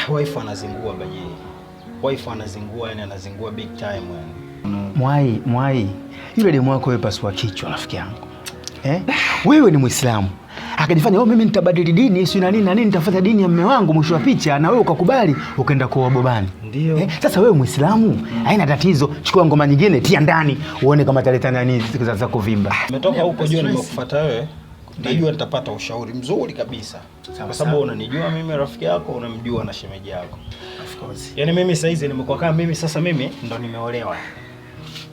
Wife anazingua baje. Wife anazingua, yani anazingua big time yani. Mwai. Yule demu wako wewe pasua kichwa rafiki yangu. Wewe ni Muislamu. Akajifanya mimi nitabadili dini, si na nini nitafuata dini ya mume wangu, mwisho wa picha na wewe ukakubali ukaenda kwa bobani. Ndio. Sasa wewe Muislamu, haina tatizo, chukua ngoma nyingine tia ndani, uone kama taleta nani za kuvimba. Nimetoka huko jua nimekufuata wewe. Najua nitapata ushauri mzuri kabisa. Kwa sababu unanijua mimi rafiki yako, unamjua na shemeji yako. Of course. Yaani mimi sasa hizi nimekuwa kama mimi sasa mimi ndo nimeolewa.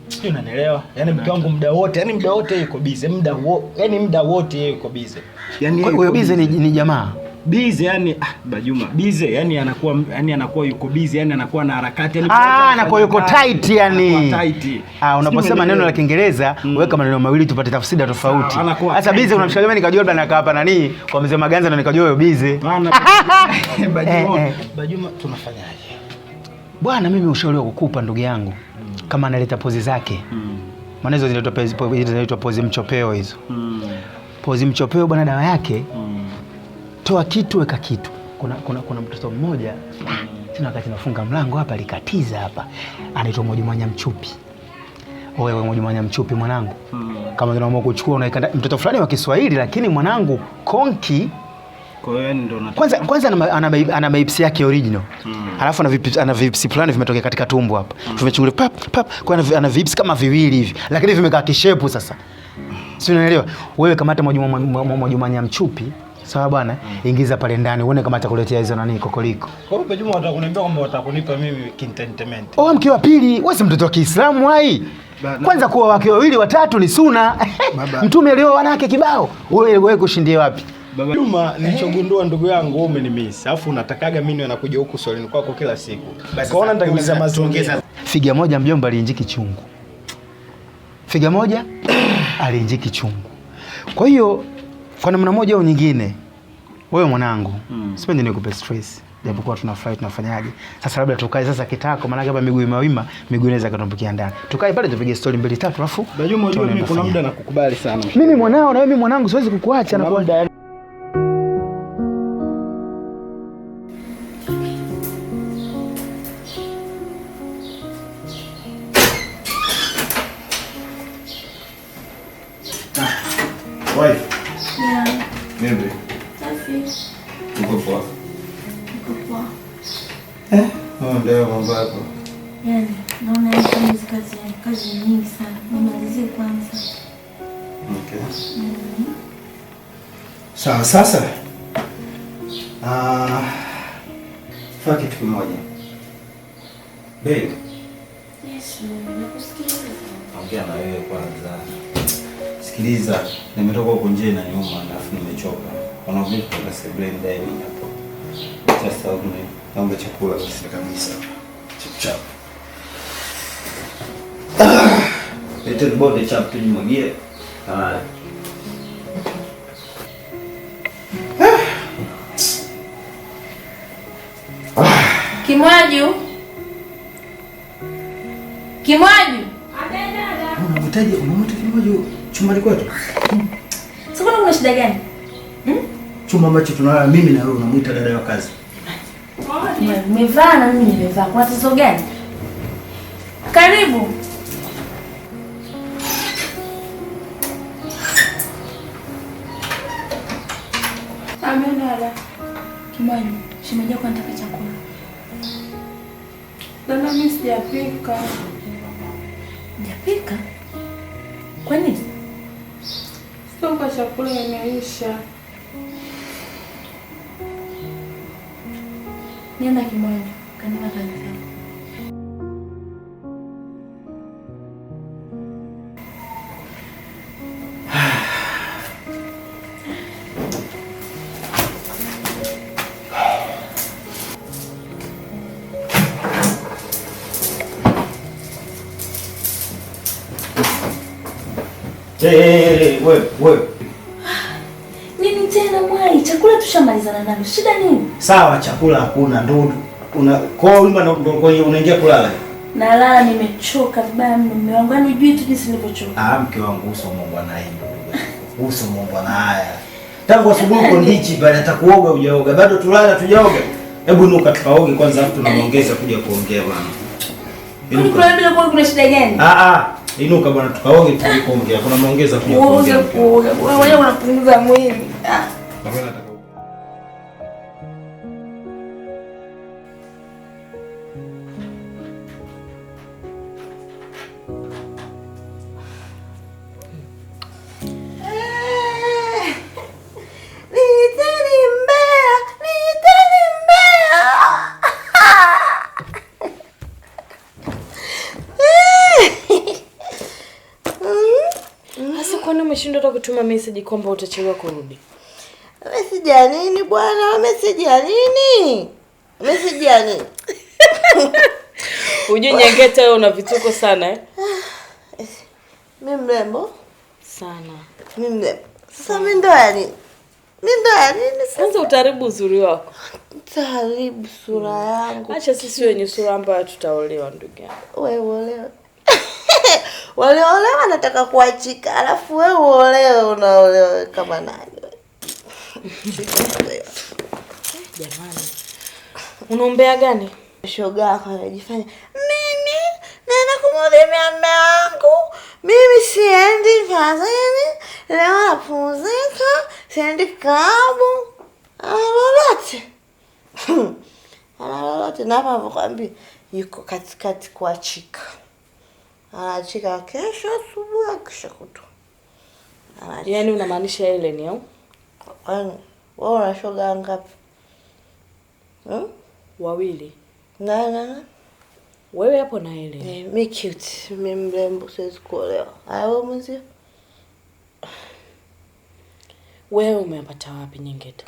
Sio unanielewa? Yaani mke wangu muda wote yuko busy, muda wote yuko busy. Yaani huyo busy ni jamaa. Busy yani Bajuma busy yani anakuwa yuko busy yani anakuwa na harakati yani anakuwa yuko tight yani. Tight. Unaposema neno la Kiingereza weka maneno mawili tupate tafsiri tofauti. Sasa busy unamshangaa mimi nikajua labda nakaa hapa nani kwa mzee Maganza na nikajua huyo busy. Bajuma tunafanyaje? Bwana mimi ushauri wa kukupa ndugu yangu kama analeta pozi zake. Maana hizo zinaitwa pozi mchopeo hizo. Pozi mchopeo bwana dawa yake. Toa kitu weka kitu. Kuna mtoto mmoja sina wakati nafunga mlango hapa alikatiza hapa. Anaitwa Mwajuma Mchupi. Wewe Mwajuma Mchupi mwanangu. Kama unaamua kuchukua unaikanda mtoto fulani wa Kiswahili lakini mwanangu konki. Kwa hiyo ndo kwanza ana maipsi yake original. Alafu ana vipsi fulani vimetokea katika tumbo hapa. Vimechungulia pap kwa ana vipsi kama viwili hivi. Lakini vimekaa kishepu sasa. Si unaelewa? Wewe kamata Mwajuma Mchupi. Sawa bwana, ingiza pale ndani uone kama atakuletea hizo nani kokoliko. Kwa hiyo Bajuma watakuniambia kwamba watakunipa mimi kintentement. Mke wa pili, wewe si mtoto wa Kiislamu hai. Kwanza kuwa wake wawili watatu ni sunna. Mtume alioa wanawake kibao. Wewe kushindie wapi? Bajuma nilichogundua ndugu yangu wewe umenimiss. Alafu unatakaga mimi anakuja huku swalini kwako kila siku. Kaona nitakuuliza mazingira. Figa moja mjomba aliinjiki chungu. Figa moja aliinjiki chungu. Kwa hiyo kwa namna moja au nyingine wewe mwanangu sipendi nikupe stress japokuwa tunafurahi tunafanyaje sasa labda tukae sasa kitako maana kama miguu imewima miguu inaweza kutumbukia ndani tukae pale tupige story mbili tatu alafu Bajuma unajua mimi kuna muda nakukubali sana mimi mwanao na wewe mwanangu siwezi kukuacha na kwa Mimi. Safi. Uko poa? Uko poa. Ndio mambo yako. Yaani, naona hizi kazi nyingi sana. Nimalizie kwanza. Okay. Sawa sasa. Fanya kitu kimoja. Babe. Yes, nakusikiliza. Ongea na wewe kwanza. Sikiliza, nimetoka huko nje na nyuma alafu nimechoka. Wanaovipi kwa sebleni ndani hapo. Sasa naomba chakula basi kabisa. Chap. Lete bode chap tujimwagie. Kimwaju. Unamwita Kimwaju chumbani kwetu? Sasa kuna shida gani? Chumba ambacho tunalala mimi na wewe unamuita dada wa kazi. Nimevaa na mimi nimevaa. Kuna tatizo gani? Karibu. Amenala. Kimwaju, shemeji yako anataka chakula. Dada mimi sijapika. Hujapika? Kwa nini? Sio kwa chakula imeisha. Nenda Kimwaju, kanisa kanisa. Wewe. Nini tena mwai? Chakula tushamalizana nalo. Shida nini? Sawa, chakula hakuna ndo kwa wimba ndo unaingia kulala. Nalala nimechoka vibaya mno mume wangu. Yaani hujui tu jinsi nilivyochoka. Mke wangu uso Mungu anaimba. Uso Mungu ana haya. Tangu asubuhi uko ndichi bado atakuoga hujaoga. Bado tulala tujaoga. Hebu nuka tukaoge kwanza afu tunaongeza kuja kuongea bwana. Kuna shida gani? Inuka bwana tukaoge tulipoongea. Kuna maongeza kuja kuongea. Wewe unapunguza mwili. Umeshindwa hata kutuma message kwamba utachelewa kurudi. Message ya nini bwana? Message ya nini? Message ya nini? Uje Nyangeta wewe una vituko sana eh? Mimi mrembo sana. Mimi mrembo. Sasa mimi ndo ya nini? Mimi ndo ya nini? Sasa utaharibu uzuri wako. Utaharibu sura yangu. Acha sisi wenye sura ambayo tutaolewa ndugu yangu. Wewe uolewe. Wale wanataka kuachika, alafu wewe uolewe unaolewa kama nani wewe? Jamani. Unaombea gani? Shoga yako anajifanya mimi naenda kumhudumia mume wangu. Mimi siendi kazini, leo napumzika, siendi klabu. Lolote. Lolote na hapa nakwambia yuko katikati kuachika. Anachika kesho asubuhi kisha kutu. Yaani unamaanisha ile ni au? Kwani wewe una shoga ngapi? Wawili. Na. Wewe hapo na ile. Mimi cute, mimi mrembo siwezi kuolewa. Wewe mzee? Wewe umepata wapi Nyangeta?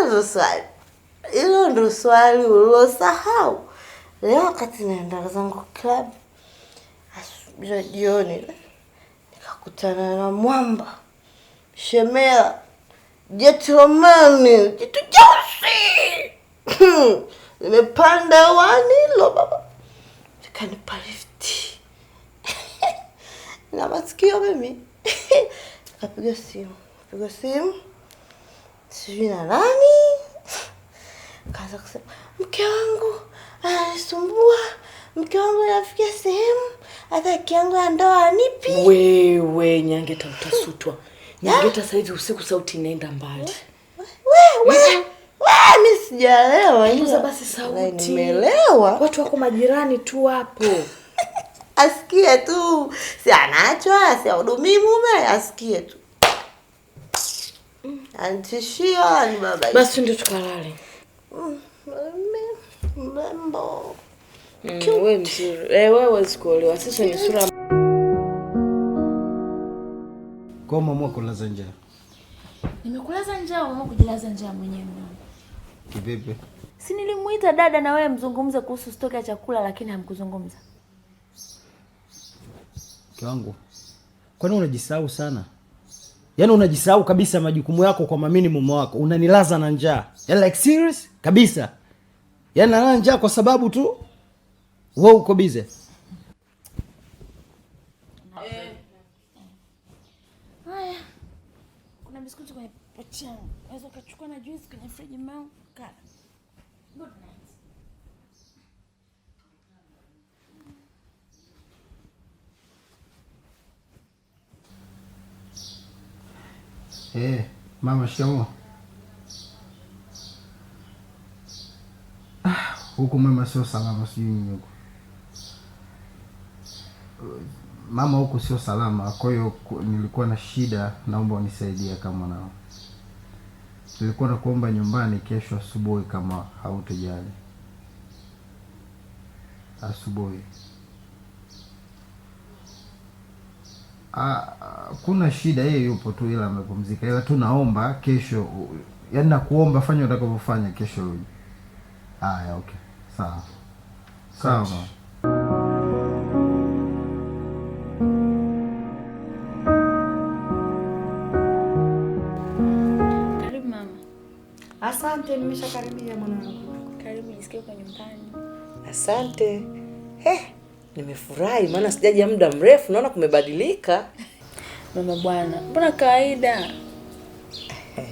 Sasa hilo ndo swali ulilosahau. Leo wakati naenda zangu club asubuhi jioni nikakutana na mwamba Shemela Jetomani kitu jausi. Nimepanda wani lo baba. Nikanipa lifti. Na masikio mimi. Nikapiga simu. Sijui na nani. Kaanza kusema mke wangu ananisumbua, mke wangu anafikia sehemu hata kiangu ya ndoa anipi. Wewe Nyangeta utasutwa. Nyangeta sasa hivi usiku sauti inaenda mbali. Wewe mimi sijaelewa hiyo. Sasa basi sauti. Nimeelewa. Watu wako majirani tu hapo. Asikie tu. Si anaachwa, si hudumii mume, asikie tu. Antishia ni baba. Basi ndio tukalale. Mrembo. Wewe mzuri. Wewe usikuolewa. Sisi ni sura. Kwa mama kulaza njaa. Nimekulaza njaa, mama kujilaza njaa mwenyewe. Kivipi? Si nilimuita dada na wewe mzungumze kuhusu stoki ya chakula lakini hamkuzungumza. Kiwangu. Kwani unajisahau sana? Yaani unajisahau kabisa majukumu yako kwa mamini mume wako. Unanilaza na njaa. Yaani like serious? Kabisa. Yaani nalala njaa kwa sababu tu wewe uko busy. Haya. Kuna biskuti kwenye pochi yangu. Unaweza kuchukua na juice kwenye friji mwangu. Kala. Good night. Mama shikamoo. Huku mama sio salama, sijui nini huko. Mama huku sio salama, kwa hiyo nilikuwa na shida, naomba unisaidie kama nao. Nilikuwa nakuomba nyumbani kesho asubuhi kama hautojali. Asubuhi. Kuna shida, yeye yupo tu ila amepumzika. Ila tu naomba kesho, yaani nakuomba fanya utakavyofanya kesho uje. Okay. Sawa. Sawa. Karibu mama. Asante, nimeshakaribia mwanangu. Karibu, jisikie uko nyumbani. Asante. Nimefurahi maana sijaja muda mrefu, naona kumebadilika. Mama bwana, mbona kawaida?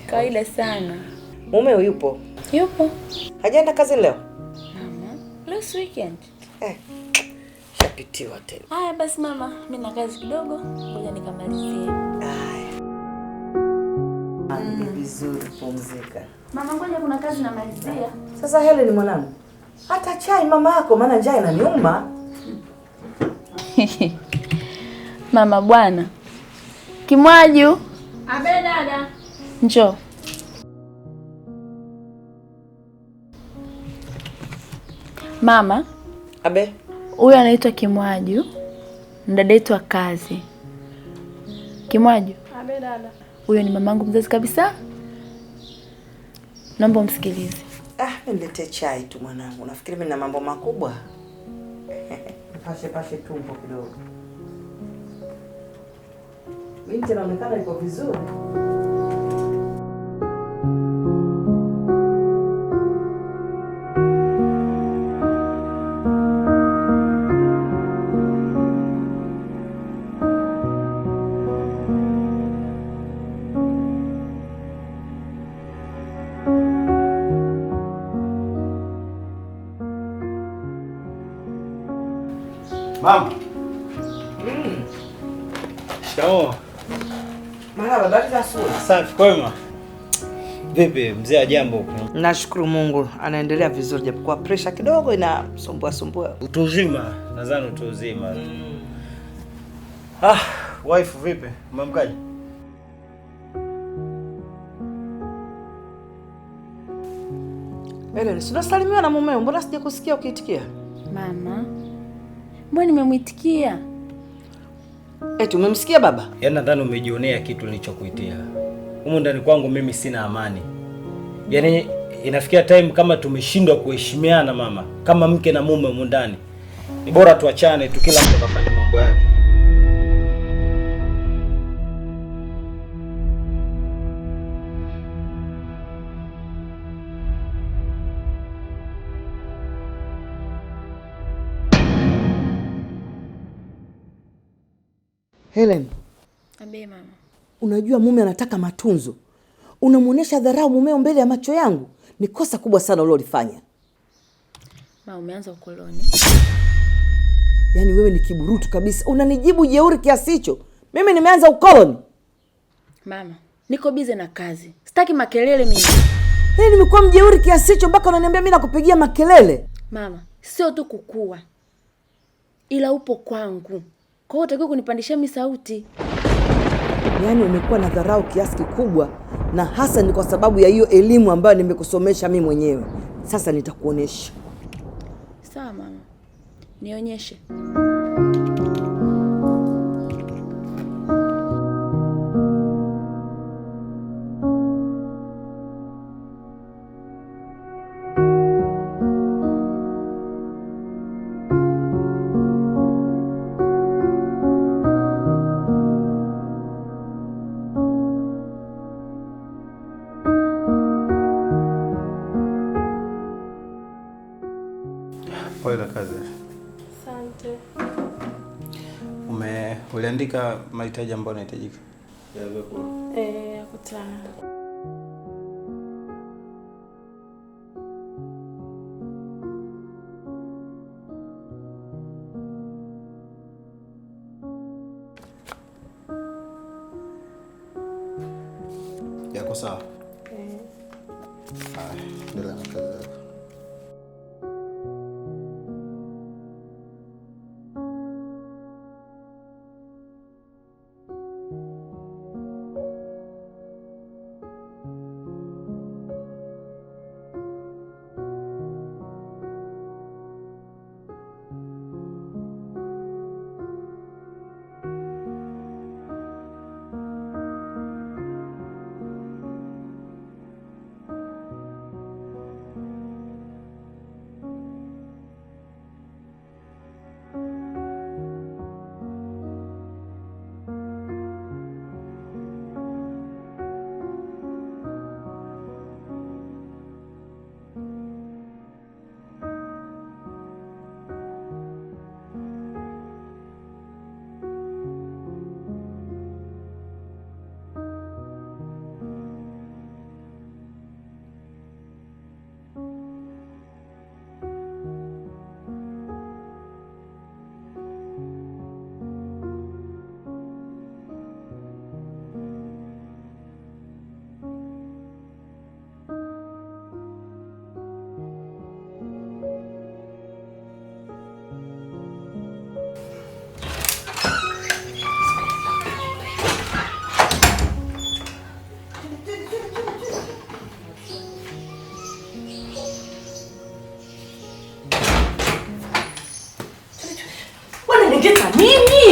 Kawaida sana. Mumeo yupo? Yupo. Hajaenda kazi leo? Mama, last weekend. Shapitiwa tena. Haya basi mama, mimi na kazi kidogo, ngoja nikamalizie. Haya. Ni vizuri pumzika. Mama, ngoja kuna kazi namalizia. Sasa Helen mwanangu, hata chai mama yako, maana njaa inaniuma. Mama bwana. Kimwaju. Abe dada. Njoo. Mama. Abe. Huyu anaitwa Kimwaju. Dada yetu wa kazi. Kimwaju. Abe dada. Huyo ni mamangu mzazi kabisa. Naomba umsikilize. Niletee chai tu mwanangu. Nafikiri mimi na mambo makubwa. Pashe tumbo kidogo. Binti anaonekana iko vizuri. Mama. Shikamoo. Marhaba, habari za asubuhi. Safi, kwema. Vipi mzee ajambo? Nashukuru Mungu, anaendelea vizuri japokuwa pressure kidogo inasumbua. Utu uzima, nadhani utu uzima. Wife vipi? Umemkaje? Helen, si unasalimiwa na mumeo, mbona sijakusikia ukiitikia? Mama. Mbona nimemwitikia? Eti umemsikia baba? Yaani nadhani umejionea kitu nilichokuitia. Humu ndani kwangu mimi sina amani. Yaani inafikia time kama tumeshindwa kuheshimiana mama, kama mke na mume humu ndani. Ni bora tuachane tu, kila mtu afanye mambo yake. Helen, Abe mama. Unajua mume anataka matunzo. Unamuonesha dharau mumeo mbele ya macho yangu. Ni kosa kubwa sana ulilofanya. Mama, umeanza ukoloni. Yaani wewe ni kiburutu kabisa. Unanijibu jeuri kiasi hicho. Mimi nimeanza ukoloni. Mama, niko busy na kazi. Sitaki makelele mimi. Yaani nimekuwa mjeuri kiasi hicho mpaka unaniambia mimi nakupigia makelele. Mama, sio tu kukua, ila upo kwangu. Kwa hiyo utakiwa kunipandishia mimi sauti. Yaani umekuwa na dharau kiasi kikubwa, na hasa ni kwa sababu ya hiyo elimu ambayo nimekusomesha mimi mwenyewe. Sasa nitakuonesha. Sawa mama. Nionyeshe. Pole kazi. Asante. Uliandika mahitaji ambayo yanahitajika? Yakutana. Yako sawa? Endelea na kazi yako. Wananigeta nini?